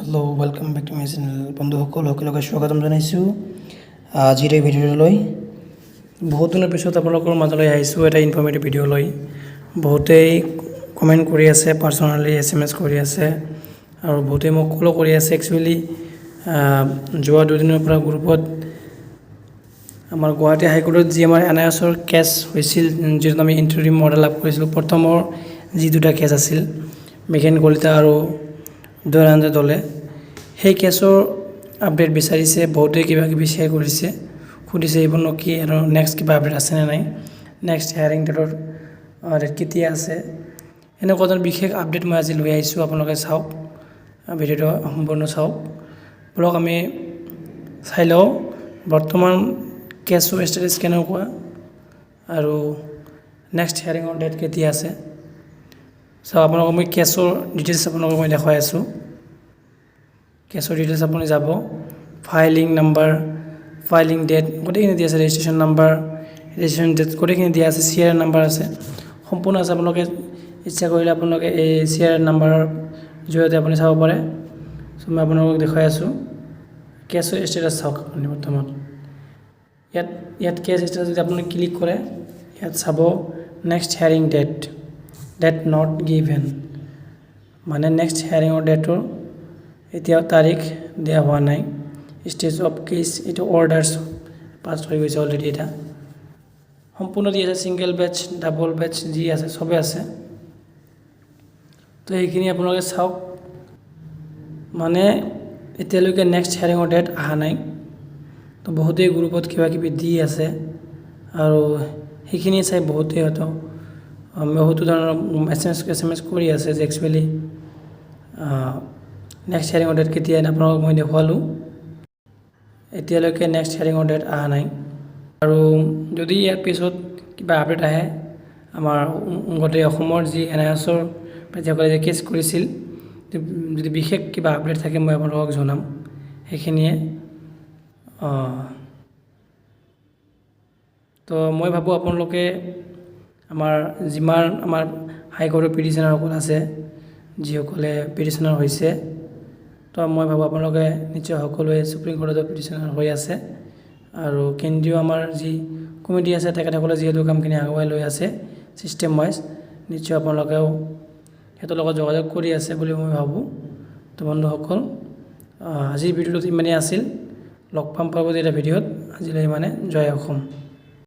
hello' welcome back to my channel বন্ধুসকল সকলোকে স্বাগতম জনাইছোঁ আজিৰ এই ভিডিঅ'লৈ বহুত দিনৰ পিছত আপোনালোকৰ মাজলৈ আহিছোঁ এটা ইনফৰ্মেটিভ ভিডিঅ' লৈ বহুতেই কমেণ্ট কৰি আছে পাৰ্চনেলি SMS কৰি আছে আৰু বহুতেই মোক কল কৰি আছে একচুৱেলি যোৱা দুদিনৰ পৰা গ্ৰুপত আমাৰ গুৱাহাটী হাইকোৰ্টত যি আমাৰ NISৰ কেছ হৈছিল যিটো আমি ইণ্টাৰিম অৰ্ডাৰ লাভ কৰিছিলোঁ প্ৰথমৰ যি দুটা কেছ আছিল মেঘেন কলিতা আৰু দয়ানন্দ দলে সেই কেছৰ আপডেট বিচাৰিছে বহুতে কিবা কিবি শ্বেয়াৰ কৰিছে সুধিছে এইবোৰ কি আৰু নেক্সট কিবা আপডেট আছে নে নাই নেক্সট হিয়াৰিং ডেটৰ ডেট কেতিয়া আছে এনেকুৱা ধৰণৰ বিশেষ আপডেট মই আজি লৈ আহিছোঁ আপোনালোকে চাওক ভিডিঅ'টো সম্পূৰ্ণ চাওক ব্লগ আমি চাই লওঁ বৰ্তমান কেছৰ ষ্টেটাছ কেনেকুৱা আৰু নেক্সট হিয়াৰিঙৰ ডেট কেতিয়া আছে চাওক আপোনালোকক মই কেছৰ ডিটেইলছ আপোনালোকক মই দেখুৱাই আছোঁ কেছৰ ডিটেইলছ আপুনি যাব ফাইলিং নাম্বাৰ ফাইলিং ডেট গোটেইখিনি দিয়া আছে ৰেজিষ্ট্ৰেশ্যন নাম্বাৰ ৰেজিষ্ট্ৰেশ্যন ডেট গোটেইখিনি দিয়া আছে CR নাম্বাৰ আছে সম্পূৰ্ণ আছে আপোনালোকে ইচ্ছা কৰিলে আপোনালোকে এই CR নাম্বাৰৰ জৰিয়তে আপুনি চাব পাৰে চ' মই আপোনালোকক দেখুৱাই আছোঁ কেছৰ ষ্টেটাছ চাওক আপুনি বৰ্তমান ইয়াত কেছ ষ্টেটাছ যদি আপুনি ক্লিক কৰে ইয়াত চাব next hearing date not given মানে নেক্সট হিয়াৰিঙৰ ডেটৰ এতিয়াও তাৰিখ দিয়া হোৱা নাই ষ্টেজ অফ কেছ এইটো অৰ্ডাৰ্ছ পাছ হৈ গৈছে অলৰেডি এটা সম্পূৰ্ণ দি আছে ছিংগল বেটছ ডাবল বেটছ যি আছে চবেই আছে তো এইখিনি আপোনালোকে চাওক মানে এতিয়ালৈকে নেক্সট হিয়াৰিঙৰ ডেট অহা নাই তো বহুতেই গ্ৰুপত কিবা কিবি দি আছে আৰু সেইখিনি চাই বহুতেই হয়তো বহুতো ধৰণৰ SMS কৰি আছে যে একচুৱেলি নেক্সট হিয়াৰিঙৰ ডেট কেতিয়া আপোনালোকক মই দেখুৱালোঁ এতিয়ালৈকে নেক্সট হিয়াৰিঙৰ ডেট অহা নাই আৰু যদি ইয়াৰ পিছত কিবা আপডেট আহে আমাৰ গোটেই অসমৰ যি NISৰ যিসকলে যে কেছ কৰিছিল যদি বিশেষ কিবা আপডেট থাকে মই আপোনালোকক জনাম সেইখিনিয়ে তো মই ভাবোঁ আপোনালোকে যিমান আমাৰ হাইকোৰ্টৰ পিটিশ্যনাৰসকল আছে যিসকলে পিটিশ্যনাৰ হৈছে তো মই ভাবোঁ আপোনালোকে নিশ্চয় সকলোৱে সুপ্ৰিম কোৰ্টৰ পিটিশ্যনাৰ হৈ আছে আৰু কেন্দ্ৰীয় আমাৰ যি কমিটি আছে তেখেতসকলে যিহেতু কামখিনি আগুৱাই লৈ আছে ছিষ্টেম ৱাইজ নিশ্চয় আপোনালোকেও সিহঁতৰ লগত যোগাযোগ কৰি আছে বুলি মই ভাবোঁ তো বন্ধুসকল আজিৰ ভিডিঅ'টোত ইমানেই আছিল লগ পাম পৰৱৰ্তী এটা ভিডিঅ'ত আজিলৈ ইমানে জয় অসম